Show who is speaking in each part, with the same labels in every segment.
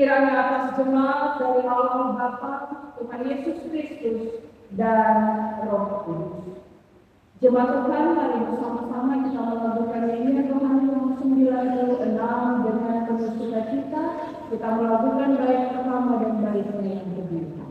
Speaker 1: Kiranya atas jemaat dari Allah Bapa, Tuhan Yesus Kristus, dan Roh Kudus. Jemaat Tuhan, mari bersama-sama kita melakukan nyanyian rohani nomor 96 dengan penuh sukacita. Kita melakukan bait pertama dan bait yang kedua.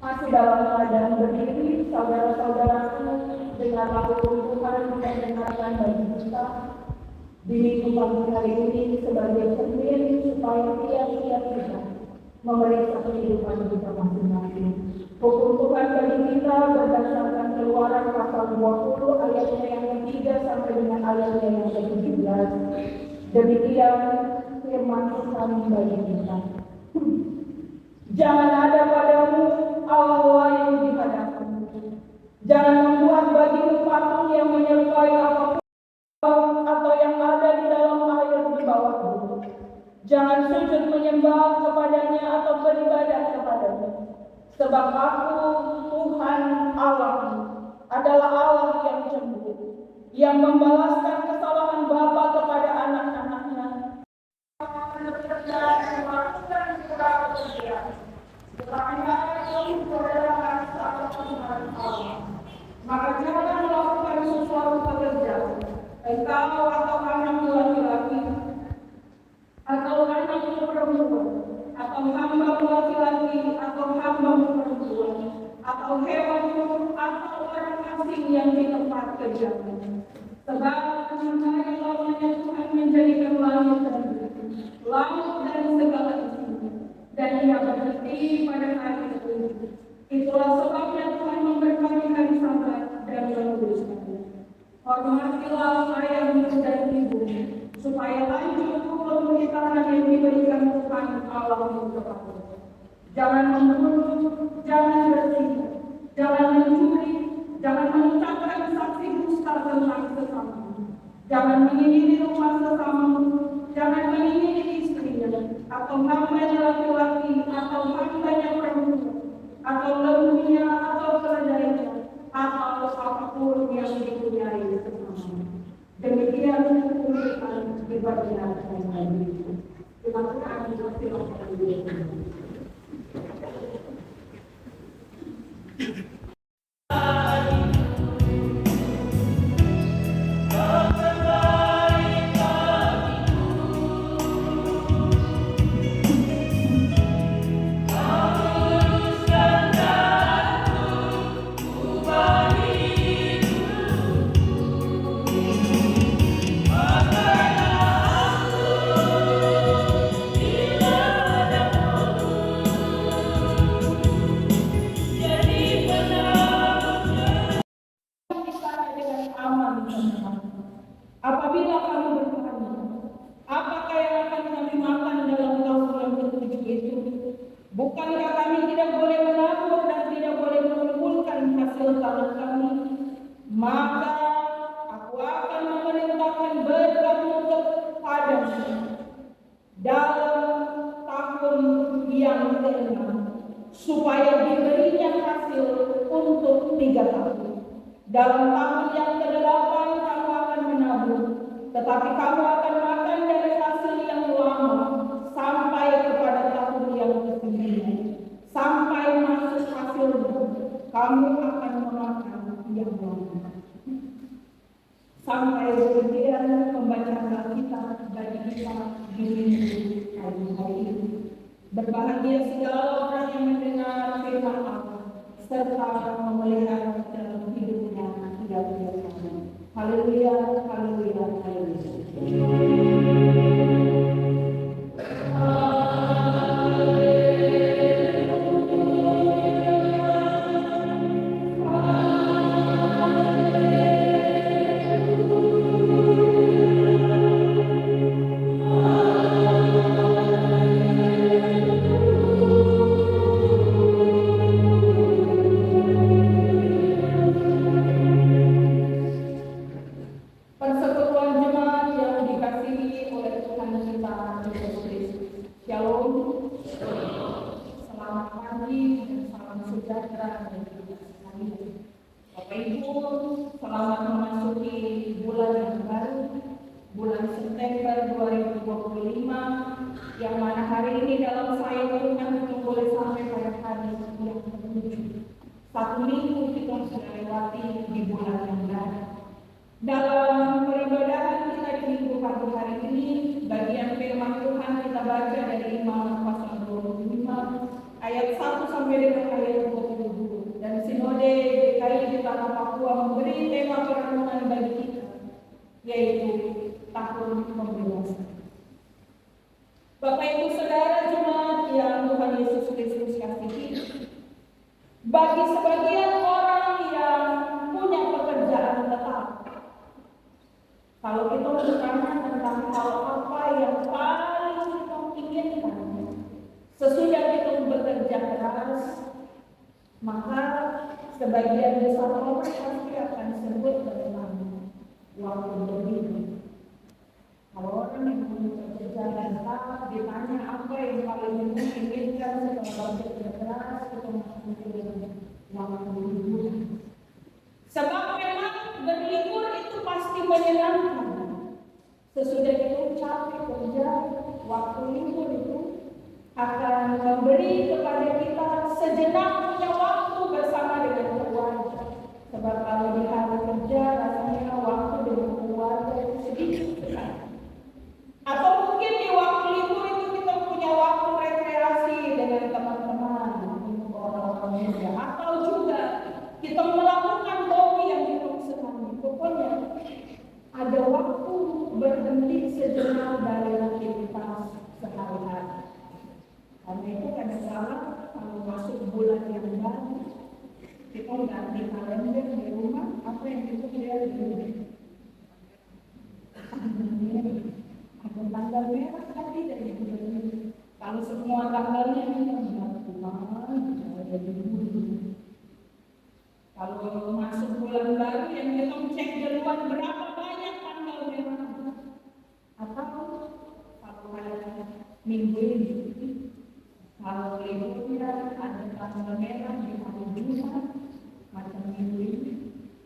Speaker 1: Masih dalam keadaan berdiri, saudara-saudaraku, dengan lakukan Tuhan mendengarkan bagi kita di minggu pagi hari ini sebagai cermin supaya tiap-tiap kita memeriksa kehidupan kita masing-masing. Hukum Tuhan bagi kita berdasarkan Keluaran pasal 20 ayatnya yang ketiga sampai dengan ayatnya yang ke-17. Demikian firman Tuhan bagi kita. Jangan ada padamu Allah lain di hadapanmu. Jangan membuat bagimu patung yang menyerupai apapun atau yang ada di dalam air di bawah bumi. Jangan sujud menyembah kepadanya atau beribadah kepadanya. Sebab aku, Tuhan Allahmu, adalah Allah yang cemburu, yang membalaskan kesalahan bapa kepada anak-anaknya. Maka jangan melakukan sesuatu pekerjaan, engkau atau anakmu laki-laki, atau anakmu perempuan, atau hambamu laki-laki, atau hambamu perempuan, atau hewanmu, atau orang asing yang di tempat kerjamu. Sebab sementara lamanya Tuhan menjadikan langit dan bumi, laut dan segala isinya, dan Ia berhenti pada hari itu. Itulah sebabnya Tuhan memberkati hari Sabat dan menguduskannya. Hormatilah ayahmu dan ibumu, supaya lanjut pemerintahan yang diberikan Tuhan Allahmu kepadamu. Jangan membunuh, jangan berzina, jangan mencuri, jangan mengucapkan saksi dusta tentang sesamamu, jangan menginjili rumah sesamamu, jangan menginjili istrinya, atau hambanya laki-laki, atau hambanya perempuan, atau lembunya, atau keledainya, atau apapun yang dipunyai sesamamu. Demikian Tuhan diperlihatkan bagi kita. Terima kasih. Bukankah kami tidak boleh menabur dan tidak boleh mengumpulkan hasil tangan kami? Maka aku akan memerintahkan berkat kepadamu dalam tahun yang ke-6, supaya diberinya hasil untuk 3 tahun. Dalam tahun yang ke-8 kamu akan menabur, tetapi kamu akan makan dari hasil yang lama sampai kepada tahun yang ke-9. Sampai masuk hasilnya, kamu akan memakan yang lama. Sampai kemudian pembacaan Alkitab bagi kita di minggu hari ini. Berbahagia segala orang yang mendengar firman Allah serta memelihara dalam hidupnya tiap-tiap hari. Haleluya, haleluya, haleluya. Persekutuan jemaat yang dikasihi oleh Tuhan kita Yesus Kristus. Shalom. Selamat pagi dan salam sejahtera bagi kita sekalian. Bapak Ibu, selamat memasuki bulan yang baru, bulan September 2025, yang mana hari ini dalam saya Tuhan belum boleh sampai pada hari yang ke-7. 1 minggu kita sudah lewati di bulan yang baru. Dalam peribadahan kita di minggu pagi hari ini, bagian firman Tuhan kita baca dari Imamat pasal 25 ayat 1 sampai dengan ayat 22. Dan Sinode GKI di Tanah Papua memberi tema perenungan bagi kita, yaitu tahun pembebasan. Bapak Ibu Saudara jemaat yang Tuhan Yesus Kristus kasihi, bagi sebagian orang yang punya pekerjaan tetap, kalau kita bertanya tentang hal apa yang paling kita inginkan sesudah kita bekerja keras, maka sebagian besar orang pasti akan sebut tentang waktu berlibur. Kalau orang yang punya pekerjaan tetap ditanya apa yang paling diinginkan setelah bekerja keras, kita mungkin waktu berlibur. Sebab memang berlibur itu pasti menyenangkan. Sesudah itu capek kerja, waktu libur itu akan memberi kepada kita sejenak punya waktu bersama dengan keluarga. Sebab kalau di hari kerja rasanya waktu dengan keluarga itu sedikit sekali. Atau mungkin di waktu libur itu kita punya waktu rekreasi dengan teman-teman, orang-orang muda, atau juga kita melakukan hobi yang kita senangi. Pokoknya ada waktu berhenti sejenak dari aktivitas sehari-hari. Karena itu kadang-kadang kalau masuk bulan yang baru, kita ganti kalender di rumah, apa yang kita lihat di rumah. Ada tanggal merah tadi dari bulan. Kalau semua tanggalnya kita ada di bulan. Kalau masuk bulan baru yang kita cek duluan berapa banyak tanggal merah. Atau kalau ada minggu ini, kalau liburnya ada tanggal merah di hari Jumat, macam minggu ini,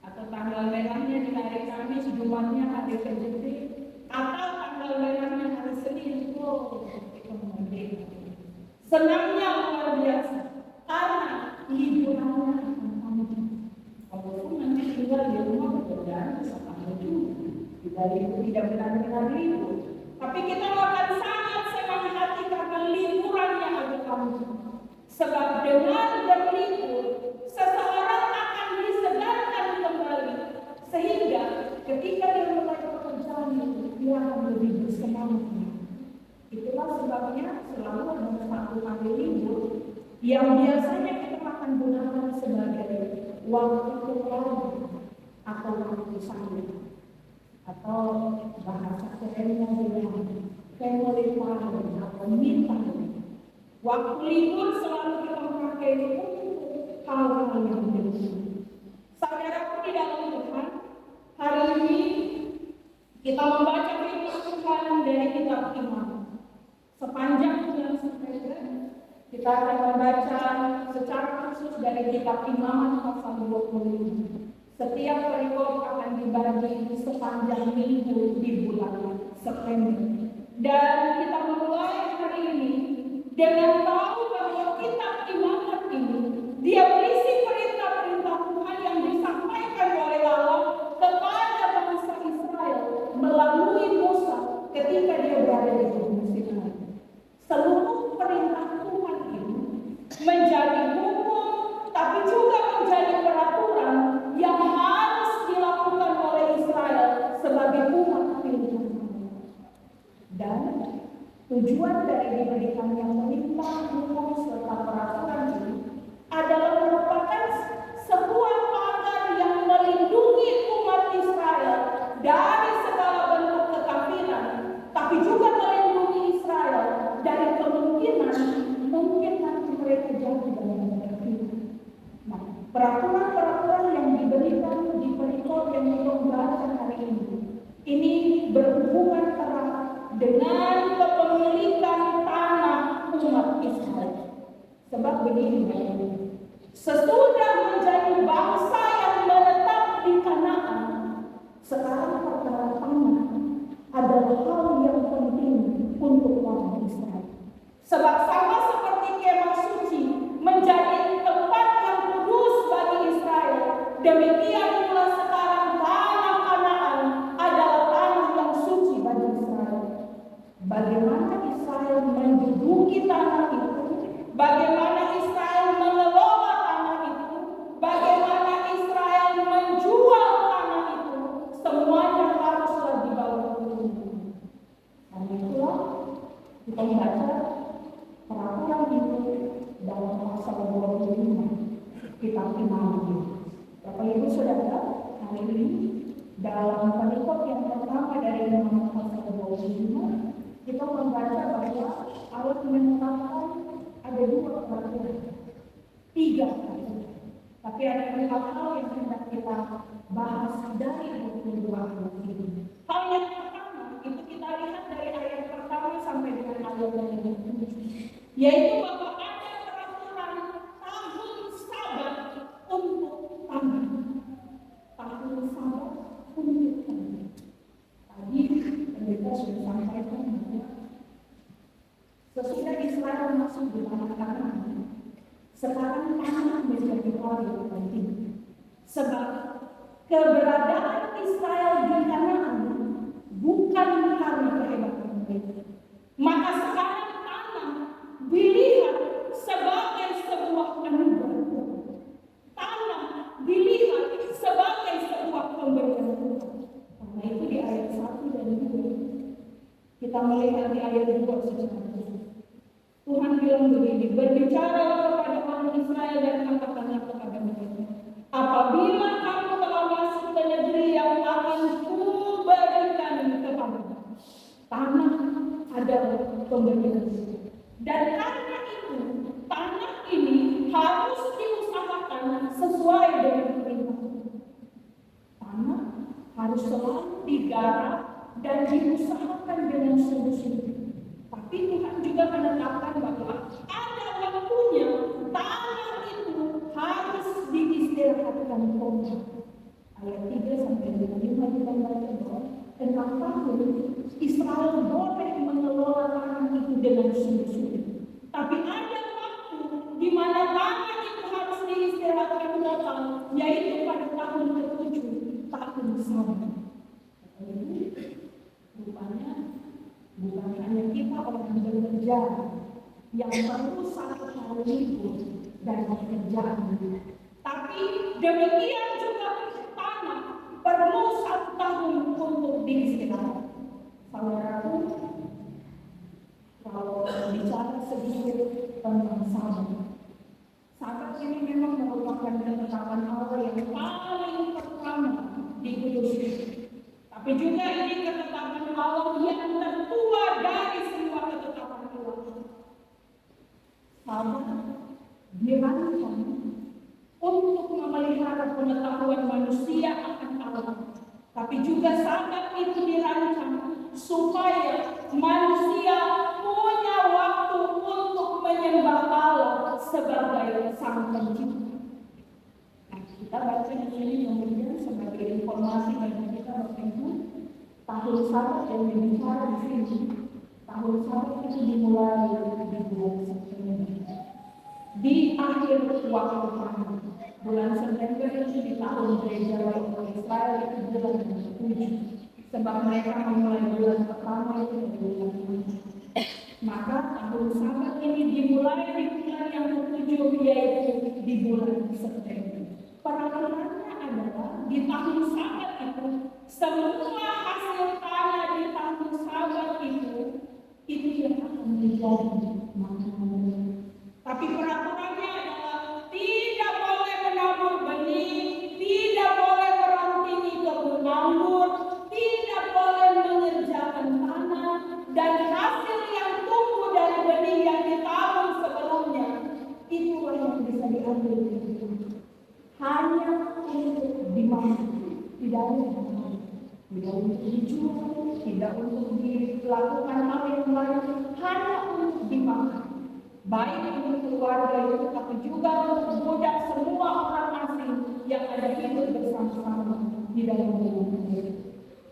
Speaker 1: atau tanggal merahnya di hari Kamis, Jumatnya hari Senin, atau tanggal merahnya hari Senin. Kita menghargai. Senangnya luar biasa karena liburannya akan panjang. Walaupun nanti tinggal di rumah pekerjaan sama itu, tidak benar-benar libur. Tapi kita akan sangat senang hati karena liburannya agak panjang. Sebab dengan berlibur, seseorang akan disegarkan kembali. Sehingga ketika dia mulai pekerjaan itu, dia akan lebih bersemangat. Itulah sebabnya selalu ada satu hari libur yang biasanya kita akan gunakan sebagai waktu keluarga atau waktu sahur, atau bahasa kerennya bilang family time atau me time, Waktu libur selalu kita memakai hal-hal yang berbeda. Saudaraku di dalam Tuhan, hari ini kita membaca firman Tuhan dari kitab Imamat. Sepanjang bulan September, kita akan membaca secara khusus dari kitab Imamat pasal 25. Setiap perikop akan dibagi sepanjang minggu di bulan September. Dan kita memulai hari ini dengan tahu bahwa kitab Imamat ini dia berisi perintah-perintah Tuhan yang disampaikan oleh Allah kepada bangsa Israel melalui Musa ketika dia berada di Gunung Sinai. Seluruh perintah Tuhan ini menjadi hukum, tapi juga menjadi peraturan yang harus dilakukan oleh Israel sebagai umat pilihan. Dan tujuan dari diberikannya perintah, hukum, serta peraturan ini adalah merupakan sebuah pagar yang melindungi umat Israel dari segala bentuk kekafiran, tapi juga melindungi Israel dari kemungkinan mungkin nanti mereka jatuh dalam kekafiran. Nah, peraturan-peraturan yang diberikan di perikop yang kita baca hari ini berhubungan erat dengan kepemilikan tanah umat Israel. Sebab begini, sesudah menjadi bangsa yang menetap di Kanaan, sekarang perkara tanah adalah hal yang penting untuk orang Israel. Sebab sama seperti kemah suci menjadi tempat yang kudus bagi Israel, demikian pula sekarang tanah Kanaan adalah tanah yang suci bagi Israel. Bagaimana Israel menduduki tanah itu, bagaimana Israel mengelola tanah itu, bagaimana Israel menjual tanah itu, semuanya haruslah di bawah hukum. Karena itulah kita membaca peraturan itu dalam pasal 25 kitab Imamat. Bapak Ibu Saudara, hari ini dalam perikop yang pertama dari Imamat pasal 25 kita membaca bahwa Allah menetapkan ada 2 peraturan, 3 peraturan. Tapi ada 4 hal yang hendak kita bahas dari 22 ayat ini. Hal yang pertama itu kita lihat dari ayat pertama sampai dengan ayat yang ke-7, yaitu bahwa ada peraturan tahun Sabat untuk tanah. Tahun Sabat untuk tanah. Tadi kita sudah sampaikan bahwa sesudah Israel masuk di tanah Kanaan, sekarang tanah menjadi hal yang penting. Sebab keberadaan Israel di Kanaan bukan karena kehebatan mereka. Maka sekarang tanah dilihat sebagai sebuah anugerah. Tanah dilihat sebagai sebuah pemberian Tuhan. Karena itu di ayat 1 dan 2 kita melihat di ayat 2 secara khusus. Tuhan bilang begini, berbicara kepada orang Israel dan katakanlah kepada mereka, apabila kamu telah masuk ke negeri yang akan kuberikan kepadamu, tanah adalah pemberian Tuhan. Dan karena itu, tanah ini harus diusahakan sesuai dengan perintah. Tanah harus selalu digarap dan diusahakan dengan sungguh-sungguh. Tapi Tuhan juga menetapkan bahwa ada waktunya tanah itu harus diistirahatkan total. Ayat 3 sampai 5 kita baca bahwa 6 tahun Israel boleh mengelola tanah itu dengan sungguh-sungguh. Tapi ada waktu di mana tanah itu harus diistirahatkan total, yaitu pada tahun ke-7, tahun Sabat. Rupanya bukan hanya kita orang bekerja yang perlu 1 hari libur dan pekerjaan, tapi demikian juga tanah perlu 1 tahun untuk diistirahatkan. Saudaraku, kalau bicara sedikit tentang Sabat, Sabat ini memang merupakan ketetapan Allah yang paling pertama di kudus. Tapi juga ini ketetapan Allah yang tertua dari semua ketetapan Allah. sabar dirancang untuk memelihara pengetahuan manusia akan Allah. Tapi juga sabar itu dirancang supaya manusia punya waktu untuk menyembah Allah sebagai Sang Pencipta. Nah, kita baca di sini kemudian sebagai informasi bagi kita Bapak Ibu, tahun sabat yang dibicara di sini, tahun sabat itu dimulai di bulan September. Di akhir waktu panen, bulan September itu di tahun gereja orang Israel itu bulan 7, sebab mereka memulai bulan pertama itu di bulan 7. Maka tahun sabat ini dimulai di bulan yang ke-7, yaitu di bulan September. Peraturannya adalah di tahun sabat itu semua hasil tanah di tahun sabat itu yang akan menjadi makanan. Tapi peraturannya adalah tidak boleh menabur benih, tidak boleh merontingi kebun anggur, tidak boleh mengerjakan tanah, dan hasil yang tumbuh dari benih yang di tahun sebelumnya itulah yang bisa diambil. Hanya untuk dimakan, tidak untuk dijual, tidak untuk dilakukan hal yang lain, hanya untuk dimakan. Baik untuk keluarga itu, tapi juga untuk budak semua orang asing yang ada hidup bersama-sama di dalam rumah itu.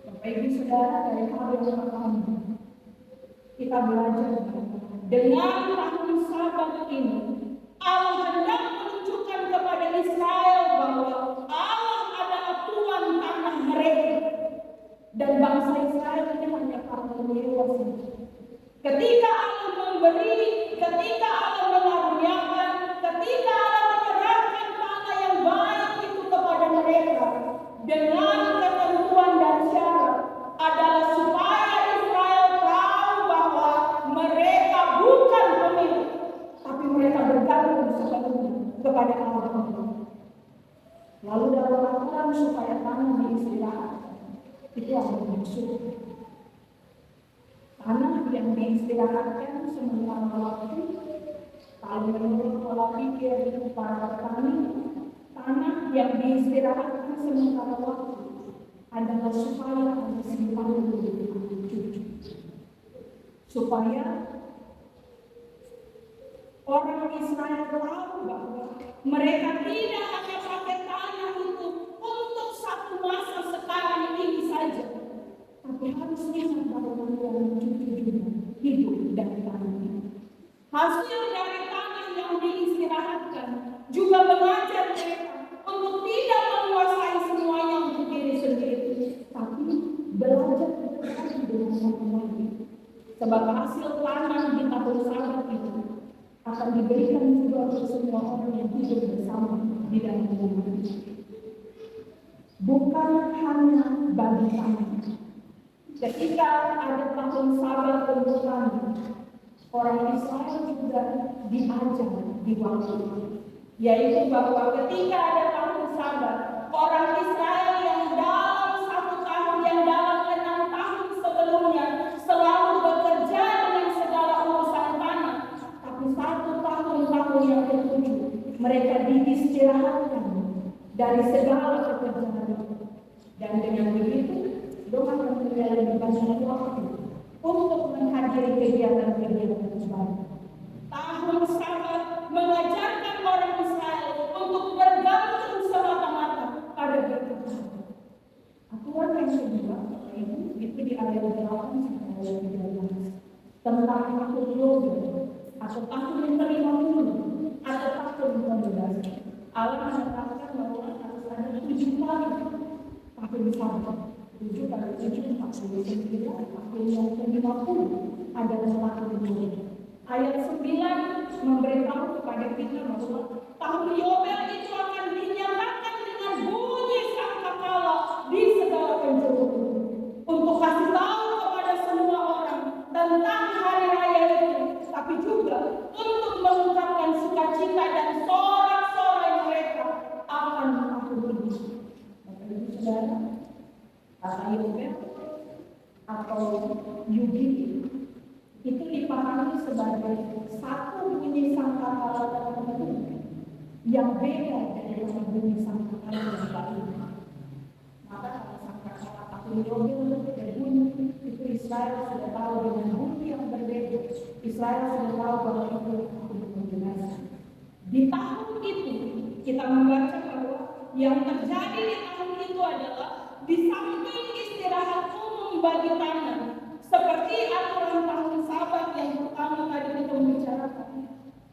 Speaker 1: Bapak Ibu Saudara, dari hal yang pertama kita belajar dengan tahun sabat ini Allah hendak menunjukkan kepada Israel bahwa Allah adalah Tuhan tanah mereka dan bangsa Israel ini hanya para pemilik. Ketika Allah memberi, ketika Allah mengaruniakan, ketika Allah menyerahkan tanah yang baik itu kepada mereka dengan ketentuan dan syarat adalah supaya Israel tahu bahwa mereka bukan pemilik, tapi mereka bergantung sepenuhnya kepada Allah. Lalu dalam aturan supaya tanah diistirahatkan, itu ada maksud. Tanah yang diistirahatkan sementara waktu, kalau menurut pola pikir para petani, tanah yang diistirahatkan sementara waktu adalah supaya ada simpanan untuk cucu, supaya orang Israel tahu bahwa mereka tidak hanya pakai tanah itu untuk satu masa sekarang ini saja, tapi harusnya sampai dan cucu juga hidup dari tanah ini. Hasil dari tanah yang diistirahatkan juga mengajar mereka untuk tidak menguasai semuanya untuk diri sendiri, tapi belajar berkaitan dengan orang lain. Sebab hasil tanah di tahun sabat itu akan diberikan juga untuk semua orang yang hidup bersama di dalam rumah itu. Bukan hanya bagi tanah. Ketika ada tahun sabat untuk tanah, orang Israel juga diajar di waktu itu, yaitu bahwa ketika ada tahun sabat, orang Israel yang dalam 1 tahun, yang dalam 6 tahun sebelumnya selalu bekerja dengan segala urusan tanah, tapi 1 tahun yang ke-7 mereka diistirahatkan dari segala pekerjaan itu. Dan dengan begitu Tuhan memberikan lebih banyak waktu untuk menghadiri kegiatan-kegiatan ibadah. Tahun sabat mengajarkan orang Israel untuk bergantung semata-mata pada Tuhan. Aturan yang kedua itu di ayat 8 sampai ayat 13 tentang tahun global atau tahun yang ke-50 atau tahun ke-12. Allah mengatakan bahwa harus ada 7 kali tahun sabat. 7 kali 7, 49, tahun yang ke-50 adalah tahun global. Ayat 9 memberitahu kepada kita bahwa tahun Yobel itu akan dinyatakan dengan bunyi sangkakala di segala penjuru untuk kasih tahu kepada semua orang tentang hari raya itu, tapi juga untuk mengungkapkan sukacita dan sorak-sorai mereka akan tahun ini. Bapak Ibu Saudara, kata Yobel atau Yubil itu dipahami sebagai satu bunyi sangkakala yang beda dari orang bumi sampai yang lain. Maka kalau sampai orang tahun Yobel berbunyi, itu Israel sudah tahu dengan bukti yang berbeda. Israel sudah tahu bahwa itu untuk menjelaskan. Di tahun itu kita membaca bahwa yang terjadi di tahun itu adalah di samping istirahat umum bagi tanah, seperti aturan tahun Sabat yang pertama tadi kita membicarakan,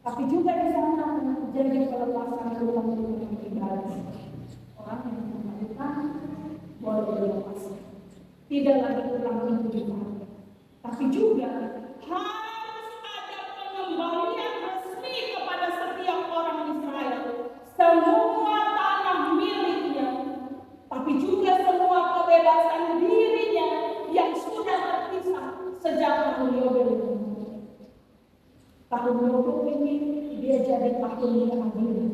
Speaker 1: tapi juga di sana terjadi pelepasan rumah-rumah ibadah. Orang yang melakukan boleh dilepas, tidak lagi ulang hidup, tapi juga harus ada pengembalian resmi kepada setiap orang Israel. Semua tanah miliknya, tapi juga semua kebebasan dirinya yang sudah terpisah sejak tahun Yobel. Tahun Yobel ini dia jadi tahun keadilan,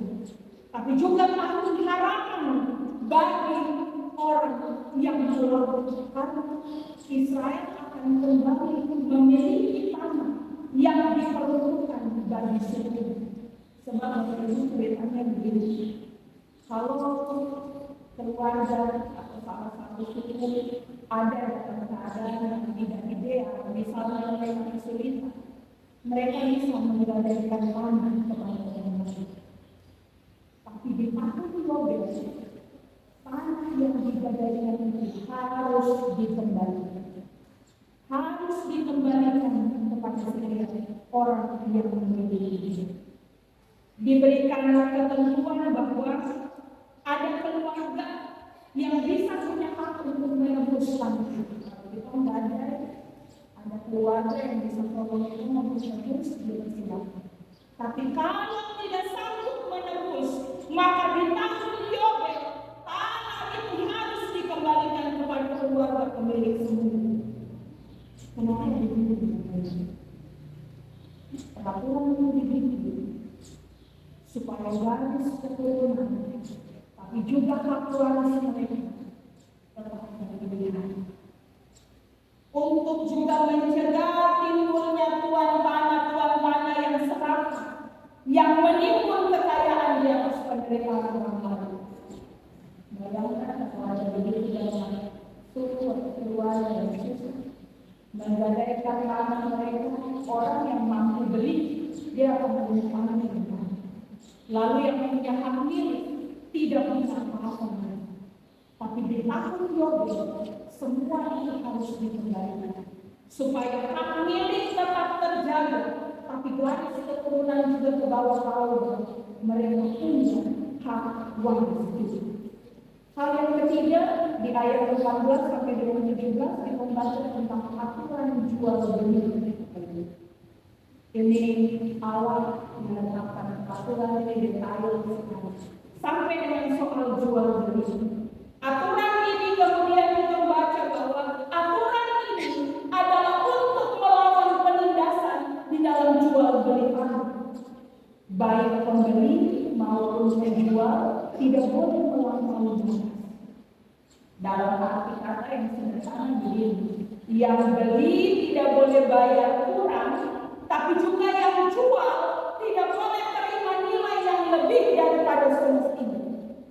Speaker 1: tapi juga tahun harapan bagi orang yang melakukan. Israel akan kembali memiliki tanah yang diperlukan bagi seluruh. Sebab itu beritanya begini, kalau keluarga atau salah satu suku ada dalam keadaan yang tidak ideal, misalnya mereka kesulitan, mereka bisa menggadaikan tanah kepada orang lain. Tapi di tahun Yobel, tanah yang digadaikan itu harus dikembalikan. Harus dikembalikan kepada setiap orang yang memiliki. Diberikan ketentuan bahwa ada keluarga yang bisa punya hak untuk menebus tanah. Kita nggak ada keluarga yang bisa tolong itu menebus silakan. Tapi kalau tidak sanggup menebus, maka di tahun Yobel tanah itu harus dikembalikan kepada keluarga pemilik semula. Kenapa begitu? Peraturan itu dibikin supaya garis keturunan, tapi juga hak waris mereka tetap diberikan. Untuk juga mencegah timbulnya tuan tanah yang serakah, yang menimbun kekayaan di atas penderitaan orang lain. Bayangkan kalau ada begitu dalam suku atau keluarga yang susah, menggadaikan tanah mereka, orang yang mampu beli, dia akan punya tanah yang banyak. Lalu yang punya hak milik tidak bisa apa-apa. Tapi di tahun Yobel, semua itu harus dikembalikan supaya hak milik tetap terjaga, tapi garis keturunan juga ke bawah mereka punya hak waris itu. Hal yang ketiga di ayat 14 sampai dengan 17 kita membaca tentang aturan jual beli. Ini awal menetapkan aturan ini di ayat sampai dengan soal jual beli. Aturan ini kemudian kita baca bahwa aturan ini adalah untuk melawan penindasan di dalam jual beli tanah. Baik pembeli maupun penjual tidak boleh melampaui batas. Dalam arti kata yang sederhana begini, yang beli tidak boleh bayar kurang, tapi juga yang jual tidak boleh terima nilai yang lebih daripada semestinya.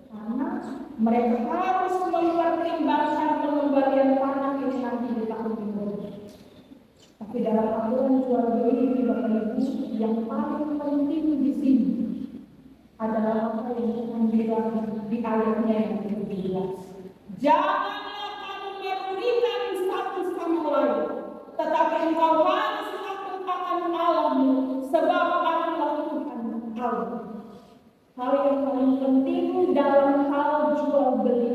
Speaker 1: Karena mereka harus mempertimbangkan pengembalian tanah ini nanti di tahun berikutnya. Tapi dalam aturan jual beli ini Bapak Ibu, yang paling penting di sini adalah apa yang Tuhan bilang di ayatnya yang ke-17. Janganlah kamu merugikan satu sama lain, tetapi engkau harus takut akan Allahmu, sebab Akulah Tuhan Allah. Hal yang paling penting dalam hal jual beli,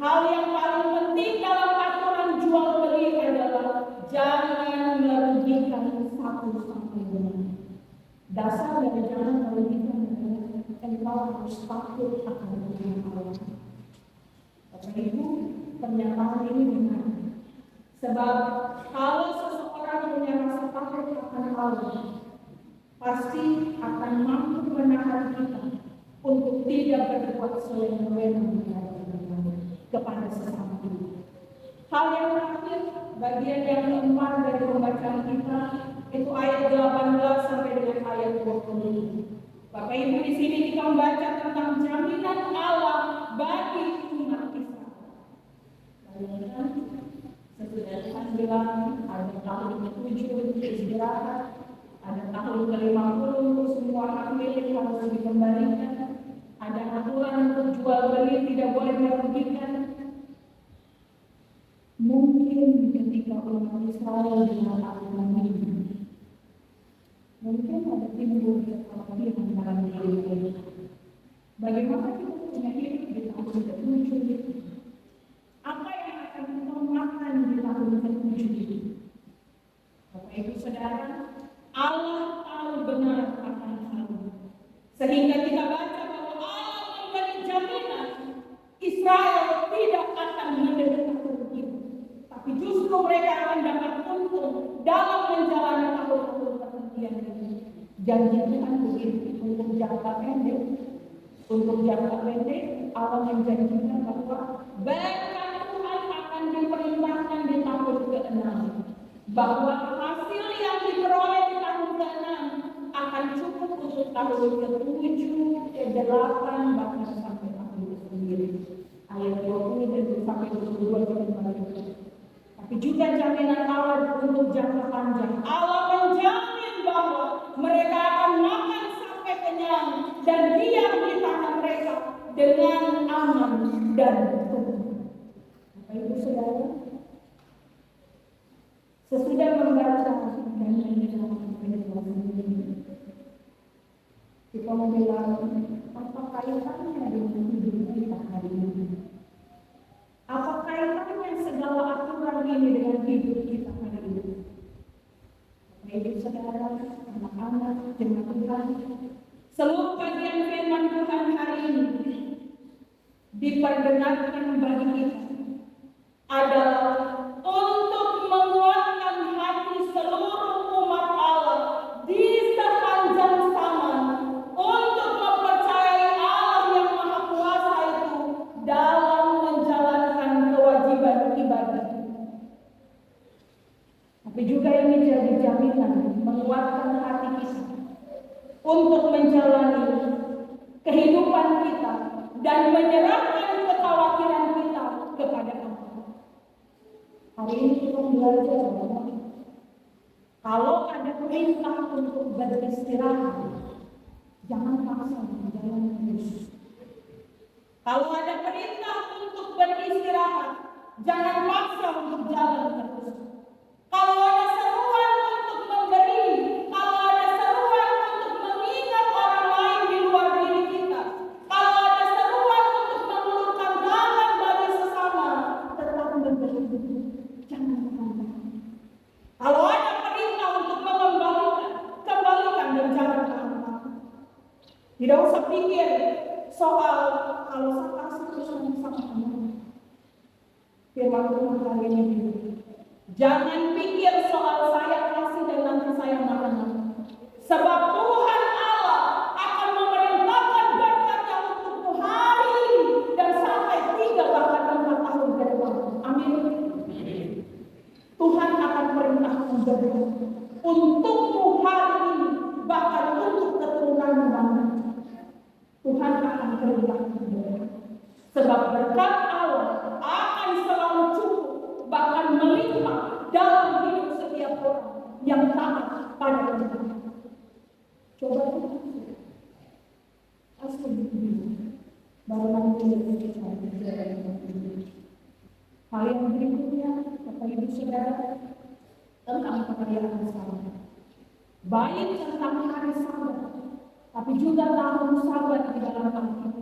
Speaker 1: hal yang paling penting dalam aturan jual beli adalah jangan merugikan satu sama lain. Dasar dari jangan merugikan adalah engkau harus takut akan Tuhan Allah. Bapak Ibu, pernyataan ini benar. Sebab kalau seseorang punya rasa takut akan Allah, pasti akan mampu menahan kita untuk tidak berbuat seleweng-leweng kepada sesama kita. Hal yang terakhir, bagian yang keempat dari pembacaan kita, itu ayat 18 sampai dengan ayat 20. Bapak Ibu, di sini kita membaca tentang jaminan Allah bagi umat Israel. Bayangkan, sesudah Tuhan bilang ada tahun ke-7 istirahat, ada tahun ke-50 semua hak milik harus dikembalikan, ada aturan untuk jual beli tidak boleh merugikan. Mungkin ketika umat Israel dengan aturan ini, mungkin ada timbul kekhawatiran dalam diri mereka. Bagaimana kita punya hidup di tahun ke-7 itu? Apa yang akan kita makan di tahun ke-7 itu? Bapak Ibu Saudara, Allah tahu benar akan hal ini. Sehingga kita baca bahwa Allah memberi jaminan Israel tidak akan menderita kerugian, tapi justru mereka akan dapat untung dalam menjalani tahun-tahun perhentian ini. Janji Tuhan begitu untuk jangka pendek. Untuk jangka pendek, Allah menjanjikan bahwa berkat Tuhan akan diperlimpahkan di tahun ke-6. Bahwa hasil yang diperoleh di tahun ke-6 akan cukup untuk tahun ke-7, ke-8, bahkan sampai tahun ke-9. Ayat 20 dan sampai 22 kita membaca. Tapi juga jaminan Allah untuk jangka panjang. Allah menjamin bahwa mereka akan makan sampai kenyang dan diam di tanah mereka dengan aman dan tenang. Bapak Ibu Saudara, sesudah membaca dan mendengar ini, kita mau bilang apa kaitannya dengan hidup kita hari ini? Apa kaitannya segala aturan ini dengan hidup kita hari ini? Baik saudara, anak-anak, jemaat Tuhan, seluruh bagian firman Tuhan hari ini diperdengarkan bagi kita adalah untuk menguatkan hati seluruh umat Allah di sepanjang zaman, untuk mempercayai Allah yang Maha Kuasa itu dalam menjalankan kewajiban ibadah. Tapi juga ini jadi jaminan menguatkan hati kita untuk menjalani kehidupan kita dan menyerahkan kekhawatiran kita kepada Allah. Hari ini kita belajar bahwa kalau ada perintah untuk beristirahat, jangan paksa jalan terus. Kalau ada perintah untuk beristirahat, jangan paksa untuk jalan terus. Kalau ada seruan untuk memberi, kalau ada seruan untuk mengingat orang lain di luar diri kita, kalau ada seruan untuk mengulurkan tangan bagi sesama, tetap memberi, jangan mengangkat. Kalau ada perintah untuk mengembalikan, kembalikan dan jangan mengangkat. Tidak usah pikir soal kalau saya kasih terus sama kamu. Firman Tuhan hari ini. Jangan pikir soal saya kasih dan nanti saya makan. Sebab Tuhan Allah akan memerintahkan berkat yang untukmu hari ini dan sampai 3 bahkan 4 tahun ke depan. Amin. Tuhan akan perintahkan berkat untukmu hari ini bahkan untuk keturunanmu nanti. Tuhan akan perintahkan berkat. Sebab berkat Allah akan selalu cukup bahkan melimpah dalam hidup setiap orang yang taat pada Tuhan. Coba kita asal dulu, baru nanti kita bicara tentang hal yang berikutnya, Bapak Ibu Saudara, tentang perayaan Sabat. Baik tentang hari Sabat, tapi juga tahun Sabat di dalam Alkitab.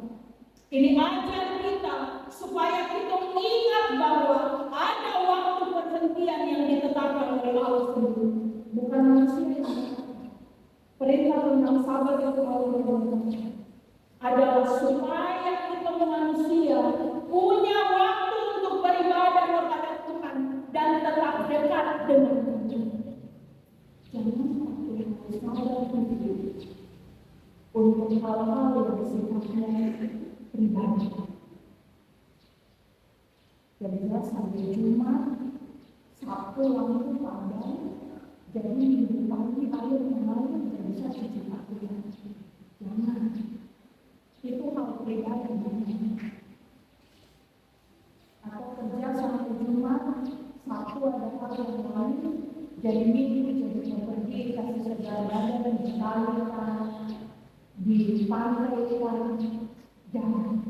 Speaker 1: Ini ajar kita supaya kita ingat bahwa ada waktu perhentian yang ditetapkan oleh Allah sendiri, bukan manusia. Perintah tentang Sabat itu adalah supaya kita manusia punya waktu untuk beribadah kepada Tuhan dan tetap dekat dengan Tuhan. Jangan pakai Sabat itu untuk hal-hal yang sifatnya pribadi. Jadi sampai Jumat, Sabtu langsung padam, jadi minggu pagi air mengalir tidak bisa cuci pakaian. Jangan disekalikan, dipantaikan.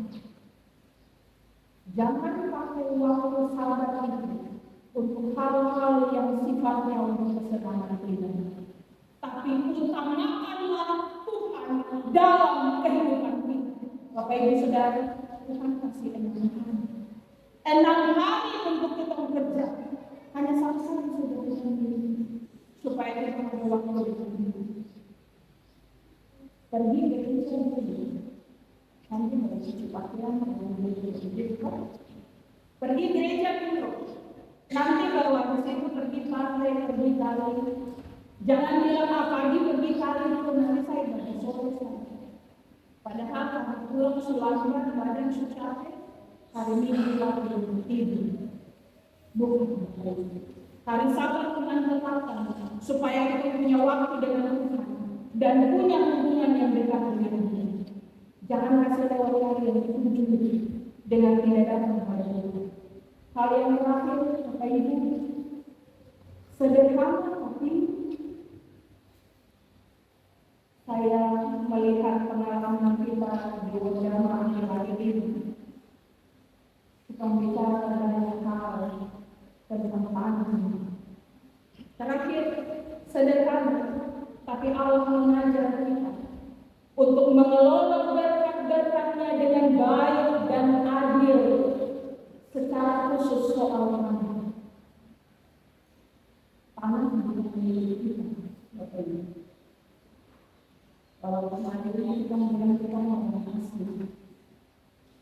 Speaker 1: Jangan pakai waktu sabar itu untuk hal-hal yang sifatnya untuk kesenangan pribadi. Tapi utamakanlah Tuhan dalam kehidupan kita. Bapak Ibu Saudara, Tuhan kasih 6 hari untuk kita bekerja. Hanya satu hari sudah sendiri, supaya kita punya waktu lebih. Pergi gereja dulu. Nanti mau cuci pakaian, pergi gereja dulu. Nanti baru habis itu pergi pantai, pergi kali. Jangan bilang pagi pergi kali itu nanti saya baca sore. Padahal kalau pulang selama badan sudah capek, hari Minggu lagi tidur. Bukan hari Sabat Tuhan tetapkan supaya kita punya waktu dengan Tuhan dan punya hubungan yang dekat dengan Dia. Jangan kasih lewat hari yang dituju dengan tidak datang kepada Tuhan. Hal yang terakhir, Bapak Ibu, sederhana tapi saya melihat pengalaman kita di beberapa akhir-akhir ini. Kita bicara banyak hal tentang tanah. Terakhir, sederhana, tapi Allah mengajar kita untuk mengelola berkat-berkatnya dengan baik dan adil, secara khusus soal tanah. Tanah bukan milik kita, Bapak Ibu. Kalau kemarin kita mendengarkan orang asli.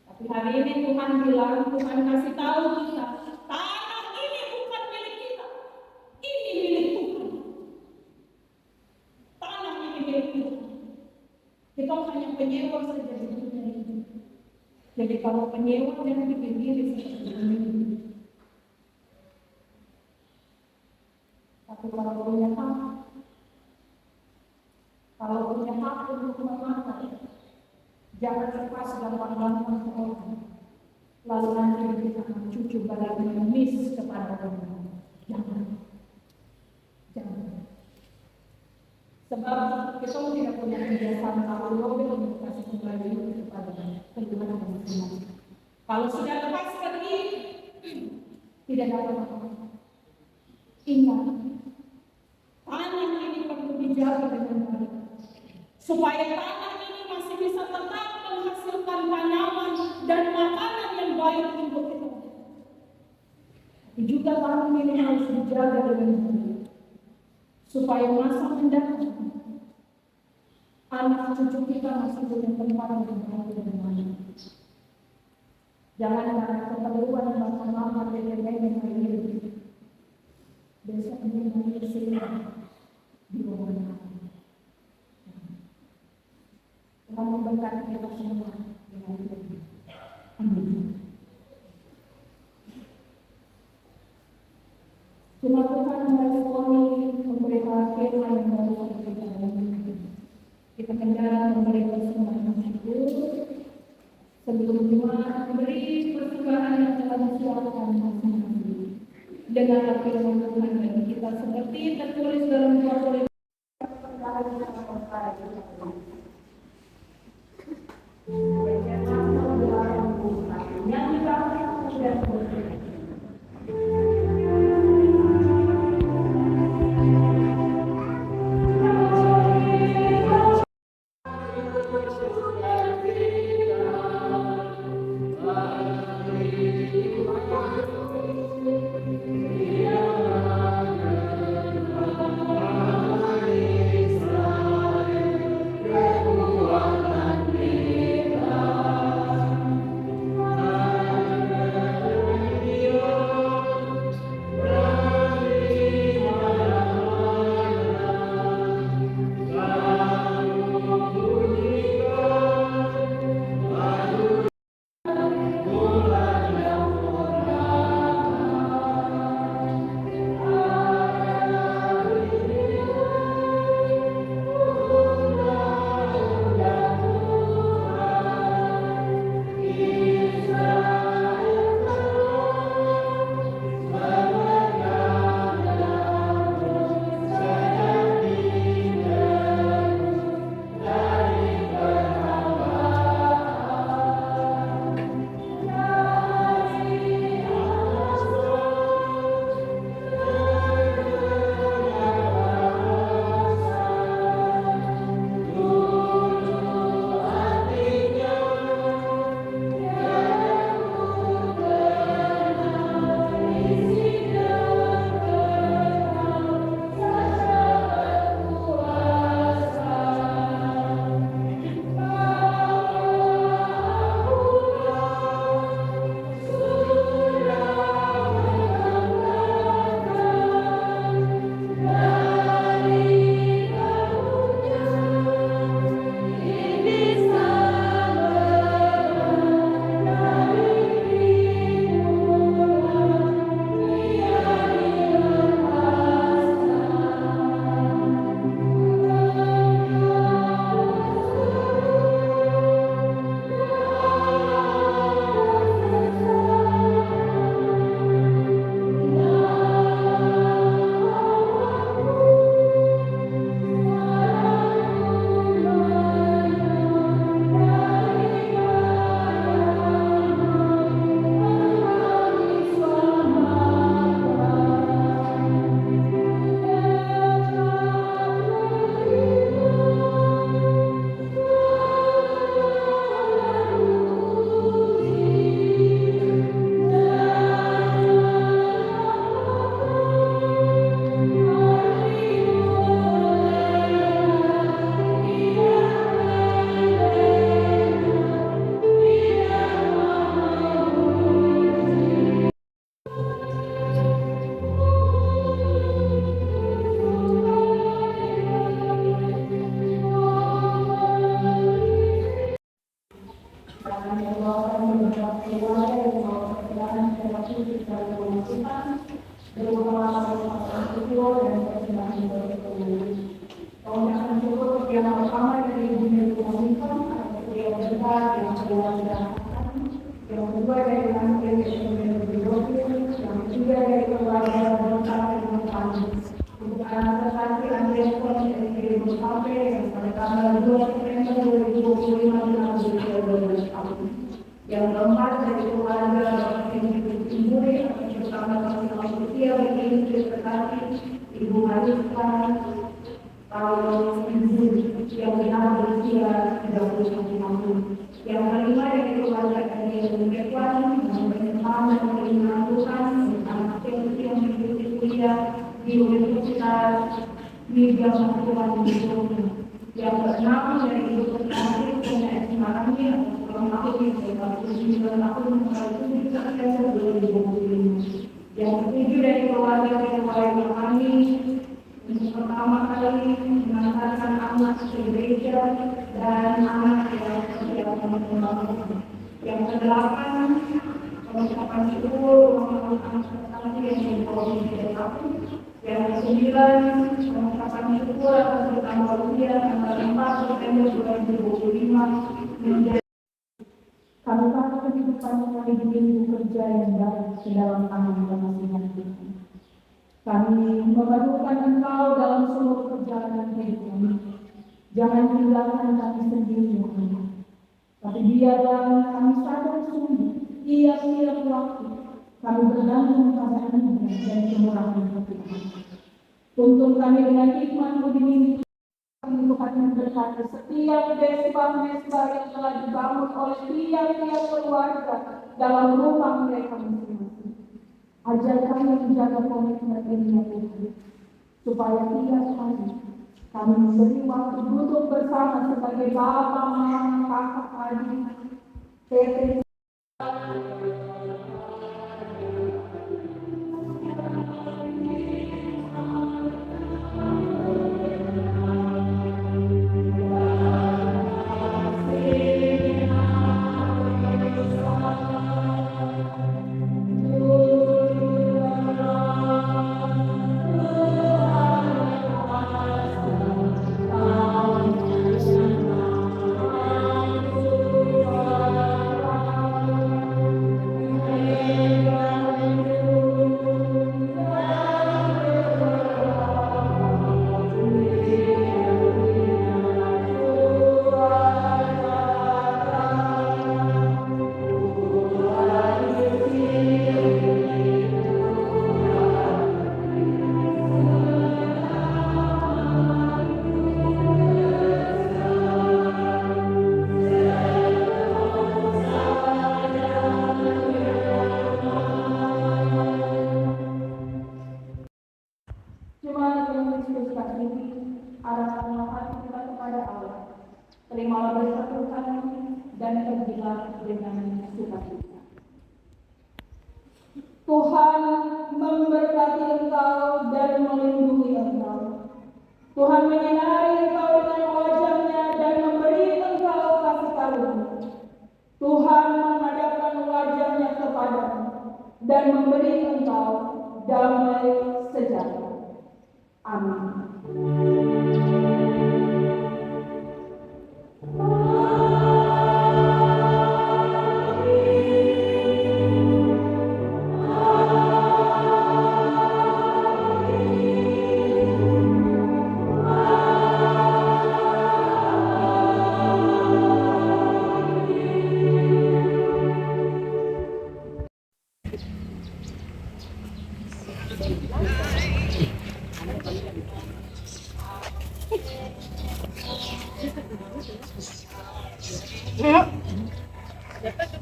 Speaker 1: Tapi hari ini Tuhan bilang, Tuhan kasih tahu kita, tanah ini bukan milik kita, ini milik Tuhan. Tanah ini milik Tuhan. Kita hanya penyewa saja di dunia ini. Jadi kalau penyewa jangan bikin diri seperti ini. Tapi kalau punya hak untuk memakai, jangan lepas gampang-gampang ke orang. Lalu nanti kita akan cucu balik mengemis kepada orang. Jangan. Sebab kita tidak punya kebiasaan kalau mobil untuk kasih kembali kepada Tuhan masing-masing. Kalau sudah lepas pergi, tidak ada apa-apa. Ingat, tanah ini perlu dijaga dengan baik, supaya tanah ini masih bisa tetap menghasilkan tanaman dan makanan yang baik untuk kita. Tapi juga tanah ini harus dijaga dengan baik, supaya masa mendatang anak cucu kita masih punya tempat yang baik dan baik. Jangan karena keperluan bahkan mama dan nenek ini besok ini nanti sini di bawah kami. Tuhan memberkati kita semua dengan itu. Amin. Cuma Tuhan meresponi memberikan firman yang baru seperti ini. Kita kendala memberi persembahan syukur sebelum Tuhan memberi persembahan yang telah disiapkan masing-masing. Dengan firman Tuhan bagi kita seperti tertulis dalam 2 Korintus yang dibahas dan berikut. Kami doakan beberapa keluarga yang membawa perjalanan terakhir dari pemasukan, berupa orang tua dan persembahan berkeluarga. Pengucapan syukur yang pertama dari Ibu Mary Komunikan atau yang besar yang keluarga. Yang kedua dari Nanti yang Bidokir, yang ketiga dari keluarga Bangsa dengan kami. Untuk anak terkasih Andreas Pon dari Ibu Sampai yang pada tanggal 2 September 2025 telah berusia 12 tahun. Yang keempat dari keluarga Ibu Timburi atas pertama kali usia bagi istri terkasih Ibu Marisa Ibu yang benar berusia 31 tahun. Yang kelima dari keluarga Daniel Mekwan yang berkenan dan menentukan anak Chelsea yang mengikuti kuliah di Universitas Media Masukan di Jogja. Yang keenam dari Ibu Terkasih Sonia Esmarani atas ulang tahun yang ke-49 tahun tanggal 7 September 2025. Yang ketujuh dari keluarga kami untuk pertama kali mengantarkan anak ke gereja dan anak yang setiap teman-teman. Yang kedelapan, pengucapan syukur ulang tahun anak yang dibawa di aku. Yang kesembilan, pengucapan syukur atas bertambah usia tanggal 4 September 2025 menjadi kami pakai kehidupan kami di kerja yang baik ke dalam tangan masing-masing Tuhan. Kami memadukan Engkau dalam seluruh perjalanan hidup kami. Jangan tinggalkan kami sendiri, Tuhan. Tapi biarlah kami sadar sungguh, tiap-tiap waktu kami bergantung pada anugerah dan kemurahan Tuhan. Tuntun kami dengan hikmat budi minggu Tuhan memberkati setiap mesbah-mesbah yang telah dibangun oleh tiap-tiap keluarga dalam rumah mereka masing-masing. Ajar kami menjaga komitmen ini ya Tuhan, supaya tiap hari kami memberi waktu duduk bersama sebagai bapa, mama, kakak, adik, tete. Terimalah berkat Tuhan dan pergilah dengan sukacita. Tuhan memberkati engkau dan melindungi engkau. Tuhan menyinari engkau dengan wajah-Nya dan memberi engkau kasih karunia. Tuhan menghadapkan wajah-Nya kepadamu dan memberi engkau damai sejahtera. Amin.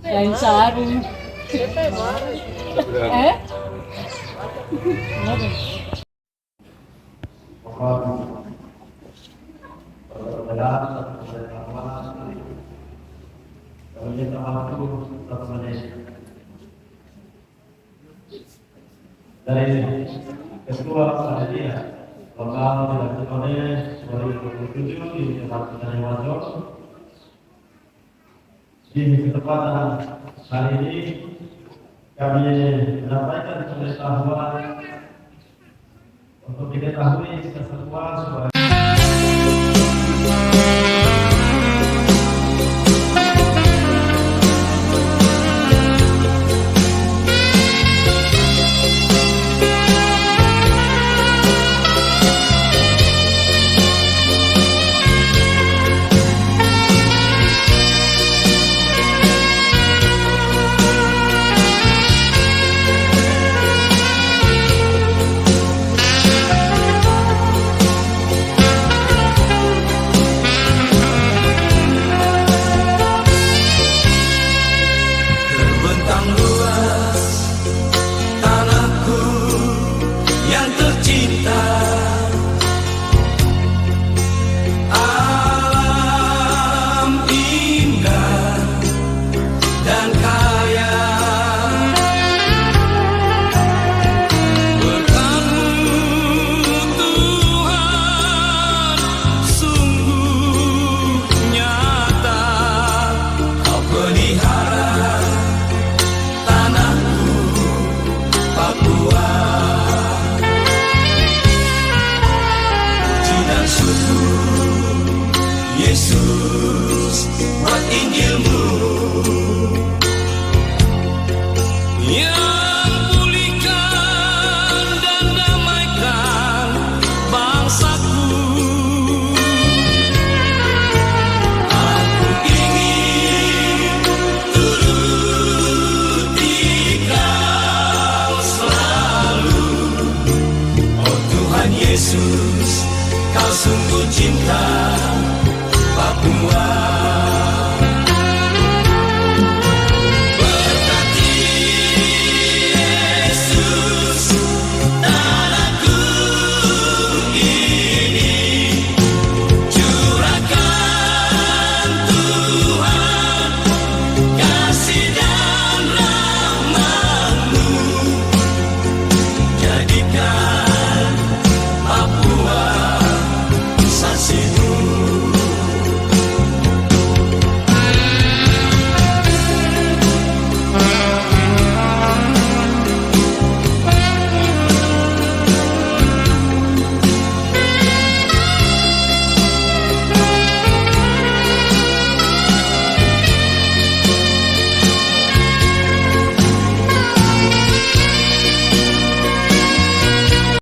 Speaker 2: Yang sarung.
Speaker 3: Dari ketua panitia lokal dilakukan oleh 2027 di tempat Petani Wajo Di kesempatan hari ini kami menyampaikan pengetahuan untuk diketahui keseruan